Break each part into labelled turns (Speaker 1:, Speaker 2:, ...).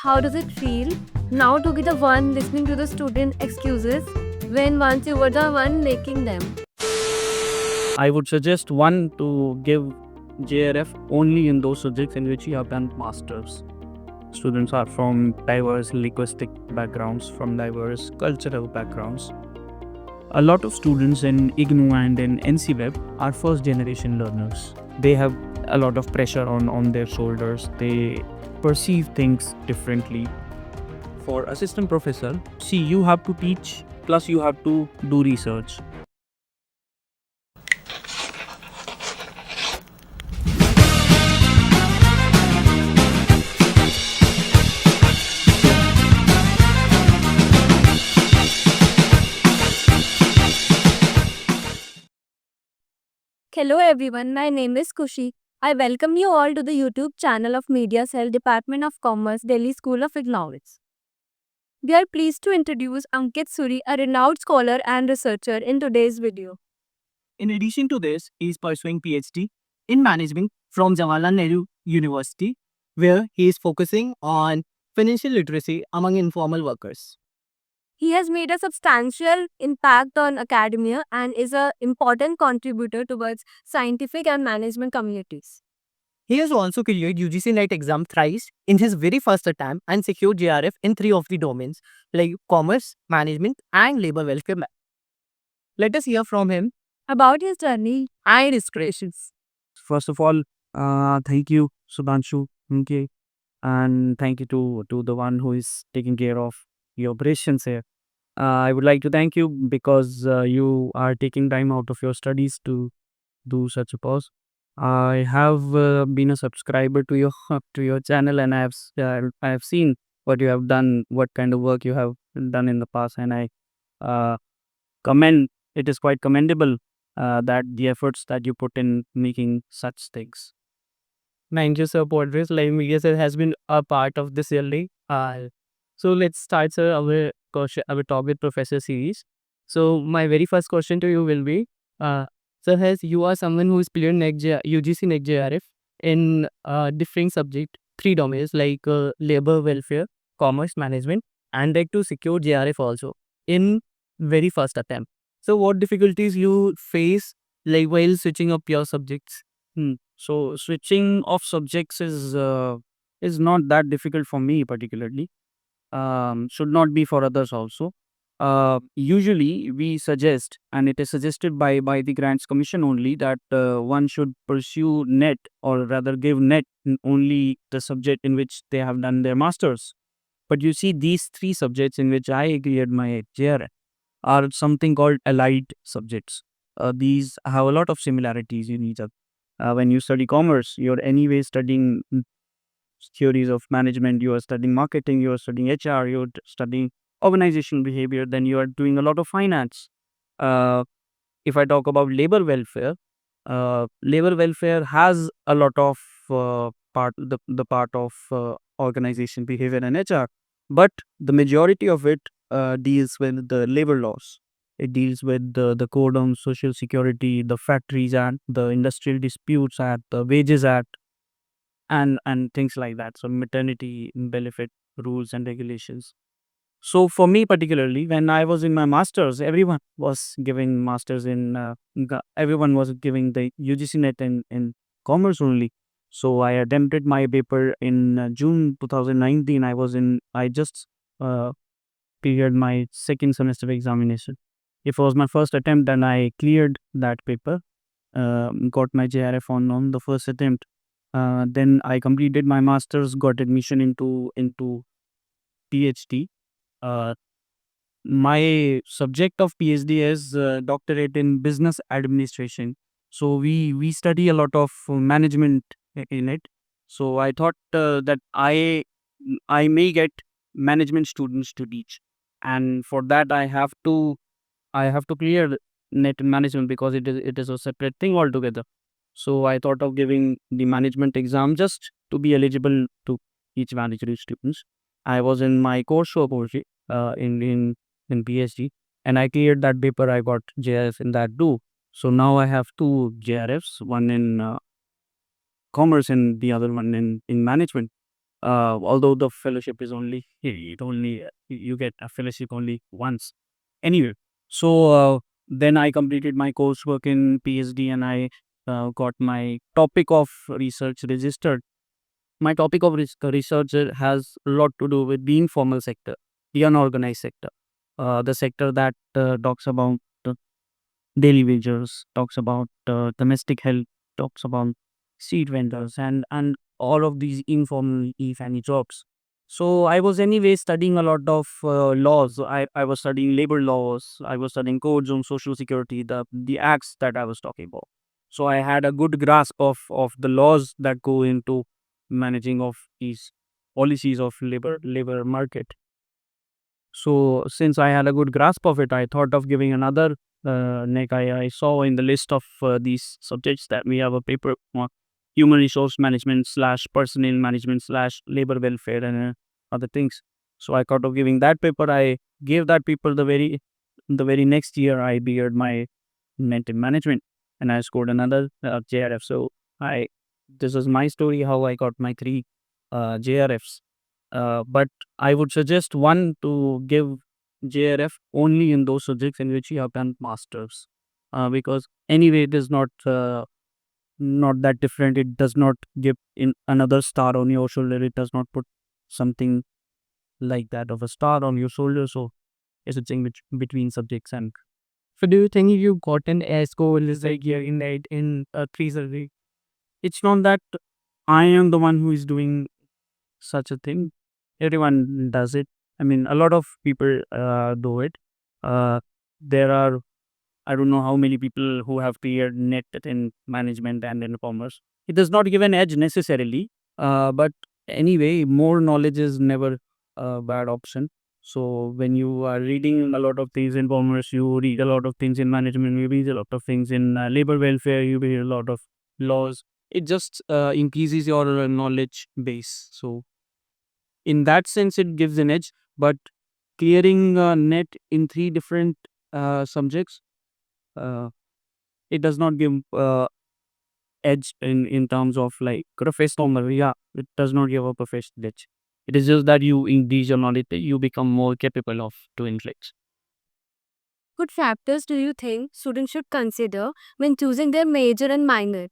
Speaker 1: how does it feel now to be the one listening to the student excuses when once you were the one making them?
Speaker 2: I would suggest one to give JRF only in those subjects in which you have done masters. Students are from diverse linguistic backgrounds, from diverse cultural backgrounds. A lot of students in IGNU and in NCWeb are first generation learners. They have a lot of pressure on their shoulders. They perceive things differently. For assistant professor, see, you have to teach plus you have to do research.
Speaker 1: Hello everyone, my name is Kushi. I welcome you all to the YouTube channel of Media Cell, Department of Commerce, Delhi School of Economics. We are pleased to introduce Ankit Suri, a renowned scholar and researcher in today's video.
Speaker 3: In addition to this, he is pursuing PhD in management from Jawaharlal Nehru University, where he is focusing on financial literacy among informal workers.
Speaker 1: He has made a substantial impact on academia and is an important contributor towards scientific and management communities.
Speaker 3: He has also cleared UGC NET exam thrice in his very first attempt and secured JRF in 3 of the domains like commerce, management, and labor welfare. Let us hear from him
Speaker 1: About his journey,
Speaker 3: and his creations.
Speaker 2: First of all, thank you, Sudhanshu. Okay. And thank you to the one who is taking care of your operations here. I would like to thank you because you are taking time out of your studies to do such a pause. I have been a subscriber to your to your channel, and I have seen what you have done, what kind of work you have done in the past, and I uh, commend. It is quite commendable that the efforts that you put in making such things.
Speaker 3: Thank you, sir, Podris. Live Media Sir has been a part of this yearly. So let's start, sir, our question, our talk with Professor series. So my very first question to you will be, sir, as you are someone who is cleared UGC NEC JRF in different subject, 3 domains like labor welfare, commerce management, and like to secure JRF also in very first attempt. So what difficulties you face like while switching up your subjects?
Speaker 2: So switching of subjects is not that difficult for me particularly. Should not be for others also. Usually we suggest, and it is suggested by the Grants Commission only, that one should pursue NET, or rather give NET in only the subject in which they have done their masters. But you see, these 3 subjects in which I cleared my JRF are something called allied subjects. These have a lot of similarities in each other. When you study commerce, you're anyway studying theories of management, you are studying marketing, you are studying HR, you're studying organizational behavior, then you are doing a lot of finance. If I talk about labor welfare has a lot of the part of organization behavior and HR, but the majority of it deals with the labor laws. It deals with the code on social security, the factories act, the industrial disputes act, the wages act, and things like that. So maternity benefit rules and regulations. So for me particularly, when I was in my masters, everyone was giving masters in everyone was giving the UGC NET in commerce only. So I attempted my paper in June 2019. I just uh, cleared my second semester examination. It was my first attempt, and I cleared that paper. Got my JRF on the first attempt. Then I completed my masters, got admission into PhD. Uh, my subject of PhD is doctorate in business administration. So we study a lot of management in it. So I thought that I may get management students to teach, and for that I have to clear net management because it is a separate thing altogether. So I thought of giving the management exam just to be eligible to teach managerial students. I was in my coursework only in PhD, and I cleared that paper. I got JRF in that too. So now I have 2 JRFs, one in commerce and the other one in management. Although the fellowship is only, it only you get a fellowship only once. Anyway, so then I completed my coursework in PhD, and I got my topic of research registered. My topic of research has a lot to do with the informal sector, the unorganized sector, the sector that talks about daily wagers, talks about domestic health, talks about street vendors, and all of these informal if any jobs. So I was anyway studying a lot of laws. I was studying labor laws. I was studying codes on social security, the acts that I was talking about. So I had a good grasp of the laws that go into managing of these policies of labor market. So since I had a good grasp of it, I thought of giving another neck. I saw in the list of these subjects that we have a paper, human resource management slash personnel management slash labor welfare and other things. So I thought of giving that paper. I gave that paper the very next year. I beard my net in management, and I scored another JRF. So I this is my story how I got my three JRFs. But I would suggest one to give JRF only in those subjects in which you have done masters, because anyway it is not that different. It does not give in another star on your shoulder. It does not put something like that of a star on your shoulder. So it's a thing between subjects. And
Speaker 3: So do you think you got an S score is like here in eight in three surgery?
Speaker 2: it's not that I am the one who is doing such a thing. Everyone does it. I mean, a lot of people do it. Uh, there are, I don't know how many people who have cleared net in management and in commerce. It does not give an edge necessarily, but anyway, more knowledge is never a bad option. So when you are reading a lot of things in commerce, you read a lot of things in management, you read a lot of things in labor welfare, you read a lot of laws. It just increases your knowledge base. So in that sense, it gives an edge. But clearing net in three different subjects, uh, it does not give edge in terms of like professional. Yeah, it does not give a professional edge. It is just that you increase your knowledge, you become more capable of doing things.
Speaker 1: What factors do you think students should consider when choosing their major and minor?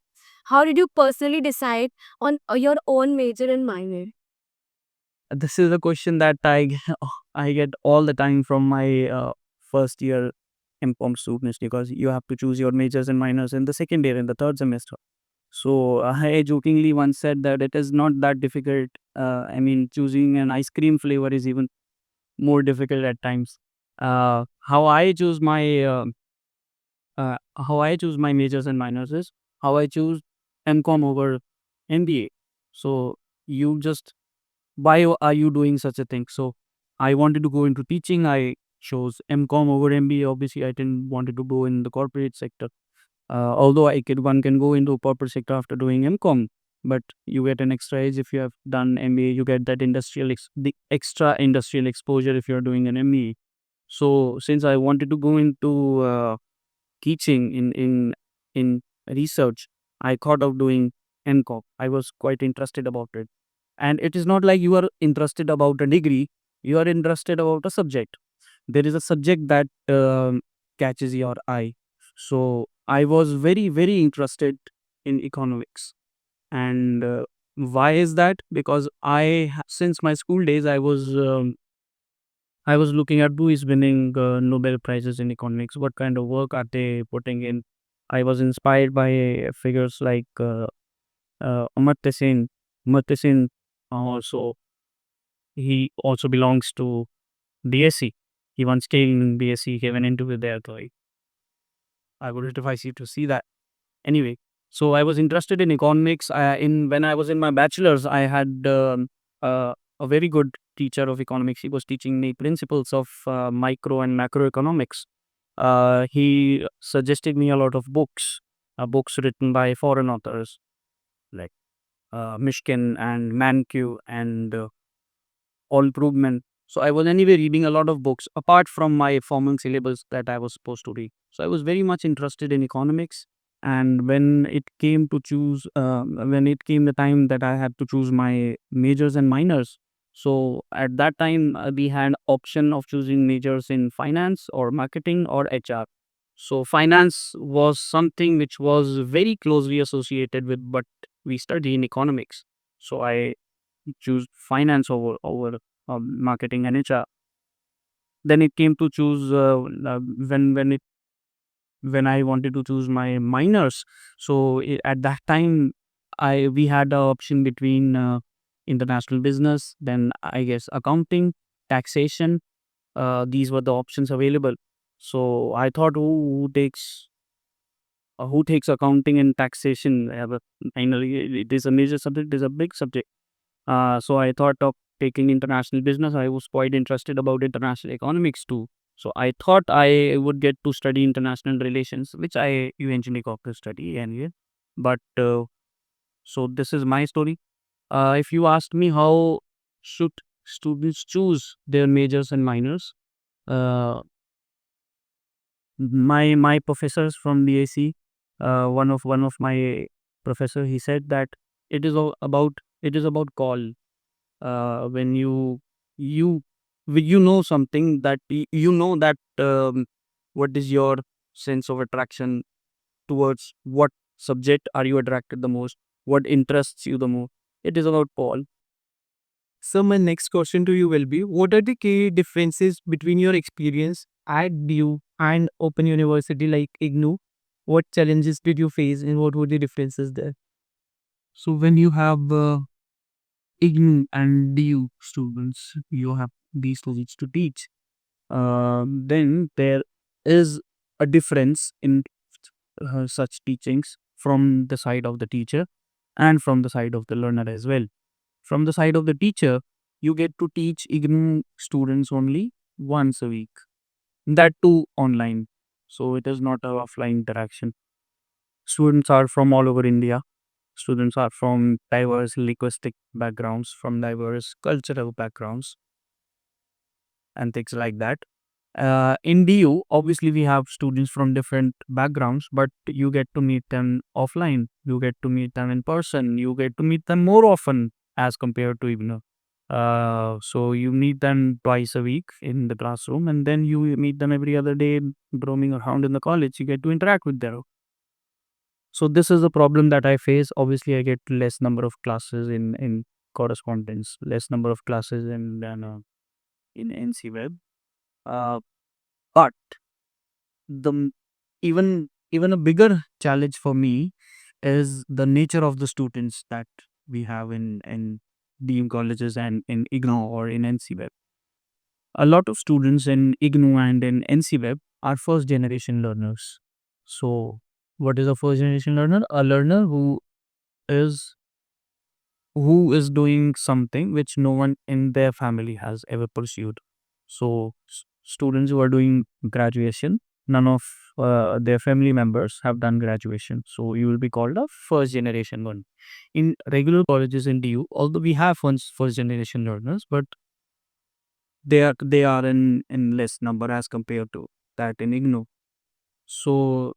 Speaker 1: How did you personally decide on your own major and minor?
Speaker 2: This is a question that I get all the time from my first year MCOM students, because you have to choose your majors and minors in the second year in the third semester. So I jokingly once said that it is not that difficult. I mean, choosing an ice cream flavor is even more difficult at times. How I choose my majors and minors is how I choose MCOM over MBA. So you just why are you doing such a thing? So I wanted to go into teaching. I chose MCOM over MBA. Obviously, I didn't wanted to go in the corporate sector. Although one can go into corporate sector after doing MCOM, but you get an extra edge if you have done MBA. You get that the extra industrial exposure if you are doing an MBA. So since I wanted to go into teaching in research, I thought of doing MCOM. I was quite interested about it. And it is not like you are interested about a degree, you are interested about a subject. There is a subject that catches your eye. So I was very, very interested in economics. And why is that? Because since my school days, I was looking at who is winning Nobel Prizes in economics. What kind of work are they putting in? I was inspired by figures like Amartya Sen. Amartya Sen also he also belongs to DSE. He once came in DSE, he went into there. So I would advise you to see that. Anyway, so I was interested in economics. In when I was in my bachelor's, I had a very good teacher of economics. He was teaching me principles of micro and macroeconomics. He suggested me a lot of books written by foreign authors like Mishkin and Mankiw and all Krugman. So I was anyway reading a lot of books apart from my formal syllabus that I was supposed to read. So I was very much interested in economics, And when it came the time that I had to choose my majors and minors, so at that time we had option of choosing majors in finance or marketing or HR. So finance was something which was very closely associated with, but we study in economics. So I choose finance over marketing and HR. Then it came to choose when I wanted to choose my minors. So at that time, I we had the option between international business, then I guess accounting, taxation. These were the options available. So I thought, who takes accounting and taxation? But finally, it is a major subject. It is a big subject. So I thought of taking international business. I was quite interested about international economics too. So I thought I would get to study international relations, which I eventually got to study anyway. But so this is my story. If you asked me how should students choose their majors and minors, uh, my professors from DSE, one of my professor, he said that it is about call. When you you know something that you know that what is your sense of attraction towards what subject are you attracted the most, what interests you the most. It is about Paul.
Speaker 3: So my next question to you will be, what are the key differences between your experience at DU and Open University like IGNU? What challenges did you face and what were the differences there?
Speaker 2: So when you have IGN and DU students, you have these students to teach. Then there is a difference in such teachings from the side of the teacher and from the side of the learner as well. From the side of the teacher, you get to teach IGNU students only once a week, that too online. So it is not a offline interaction. Students are from all over India. Students are from diverse linguistic backgrounds, from diverse cultural backgrounds, and things like that. In DU, obviously, we have students from different backgrounds, but you get to meet them offline. You get to meet them in person. You get to meet them more often as compared to IGNOU. So you meet them twice a week in the classroom, and then you meet them every other day roaming around in the college. You get to interact with them. So this is the problem that I face. Obviously, I get less number of classes in correspondence, less number of classes in NC Web. Uh, but the m- even a bigger challenge for me is the nature of the students that we have in deemed colleges and in IGNOU or in NC Web. A lot of students in IGNOU and in NC Web are first generation learners. So what is a first generation learner? A learner is who is doing something which no one in their family has ever pursued. So, students who are doing graduation, none of their family members have done graduation. So, you will be called a first generation one. In regular colleges in DU, although we have first generation learners, but they are in less number as compared to that in IGNOU. So,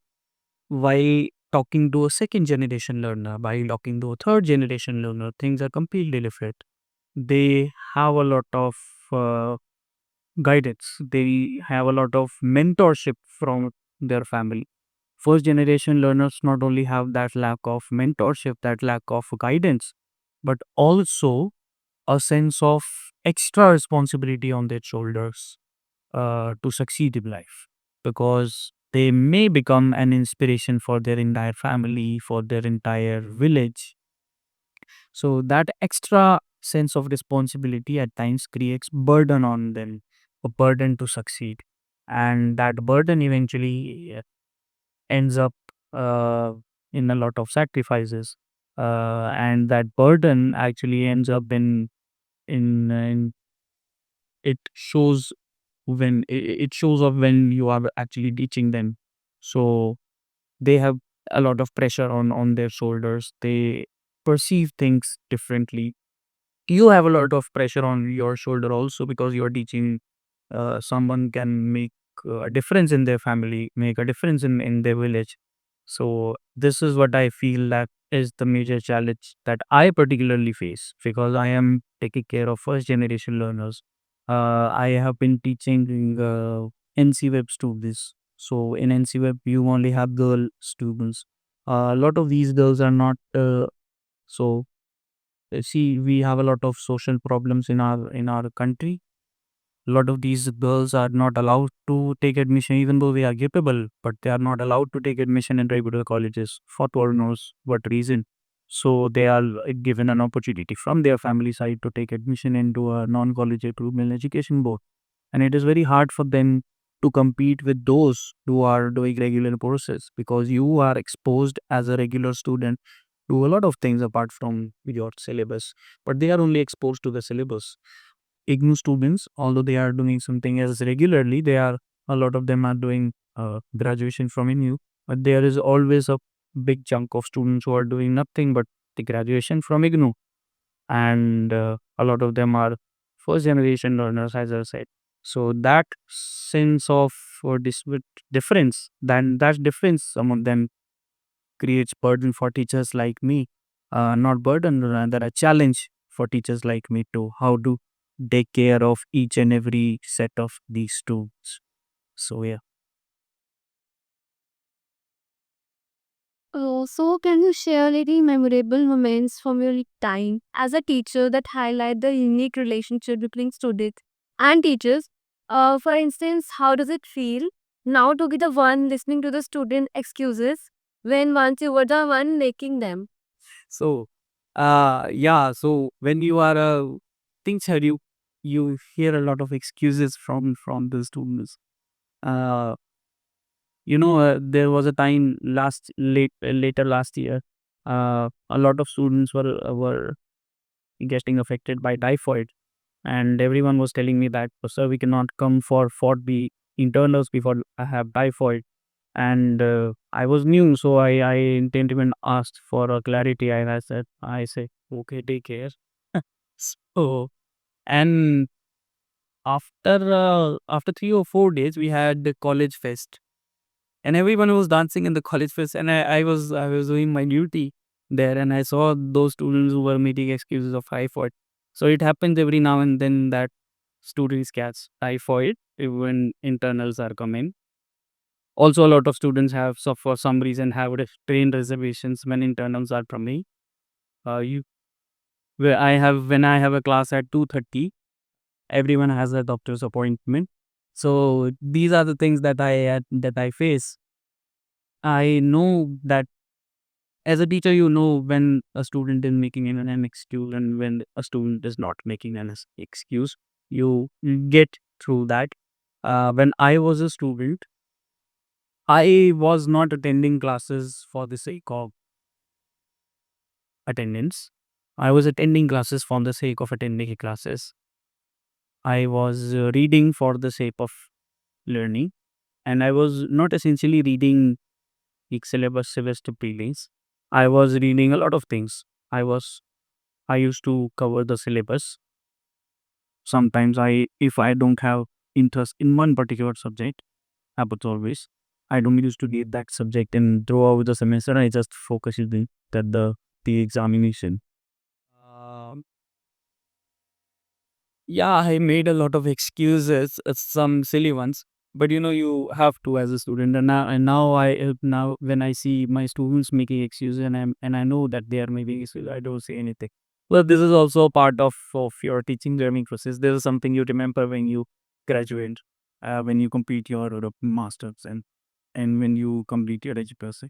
Speaker 2: while talking to a second generation learner, while talking to a third generation learner, things are completely different. They have a lot of uh, guidance, they have a lot of mentorship from their family. First generation learners not only have that lack of mentorship, that lack of guidance, but also a sense of extra responsibility on their shoulders to succeed in life, because they may become an inspiration for their entire family, for their entire village. So that extra sense of responsibility at times creates burden on them, a burden to succeed. And that burden eventually ends up uh, in a lot of sacrifices. And that burden actually ends up in it shows it shows up when you are actually teaching them. So they have a lot of pressure on their shoulders. They perceive things differently. You have a lot of pressure on your shoulder also, because you're teaching someone can make a difference in their family, make a difference in their village. So this is what I feel that is the major challenge that I particularly face because I am taking care of first generation learners. I have been teaching NC Web students. So in NC Web, you only have girl students. A lot of these girls are not so. See, we have a lot of social problems in our country. A lot of these girls are not allowed to take admission, even though they are capable, but they are not allowed to take admission in regular colleges for God knows what reason. So they are given an opportunity from their family side to take admission into a non-college approved education board, and it is very hard for them to compete with those who are doing regular courses because you are exposed as a regular student to a lot of things apart from your syllabus, but they are only exposed to the syllabus. IGNU students, although they are doing something else regularly, they are a lot of them are doing graduation from IGNU, but there is always a big chunk of students who are doing nothing but the graduation from IGNU, and a lot of them are first generation learners, as I said. So that sense of difference, then that difference among them creates burden for teachers like me. Not burden, rather a challenge for teachers like me to how to take care of each and every set of these students. So yeah.
Speaker 1: So, can you share any memorable moments from your time as a teacher that highlight the unique relationship between students and teachers? For instance, how does it feel now to be the one listening to the student excuses when once you were the one making them?
Speaker 2: So yeah, so when you are a teacher, you hear a lot of excuses from the students. Uh, there was a time later last year, a lot of students were getting affected by typhoid, and everyone was telling me that, "Oh, sir, we cannot come for 4B internals before I have typhoid." And I was new, so I didn't even ask for a clarity. And I say, okay, take care. So, and after 3 or 4 days, we had the college fest, and everyone was dancing in the college fest, and I was doing my duty there, and I saw those students who were making excuses of typhoid. So it happens every now and then that students catch typhoid when internals are coming. Also, a lot of students have, so for some reason, have train reservations when internals are coming. You where I have when I have a class at 2:30, everyone has a doctor's appointment. So these are the things that I face. I know that as a teacher, you know when a student is making an excuse and when a student is not making an excuse. You get through that. When I was a student, I was not attending classes for the sake of attendance. I was attending classes for the sake of attending classes. I was reading for the sake of learning, and I was not essentially reading the syllabus semester prelims. I was reading a lot of things. I used to cover the syllabus. Sometimes if I don't have interest in one particular subject, happens always. I don't used to read that subject and throughout the semester. I just focus on the examination. Um, Yeah, I made a lot of excuses, some silly ones, but you have to as a student. And now when I see my students making excuses, and I know that they are making excuses, I don't say anything. Well, this is also a part of your teaching learning process. This is something you remember when you graduate, when you complete your masters, and when you complete your education.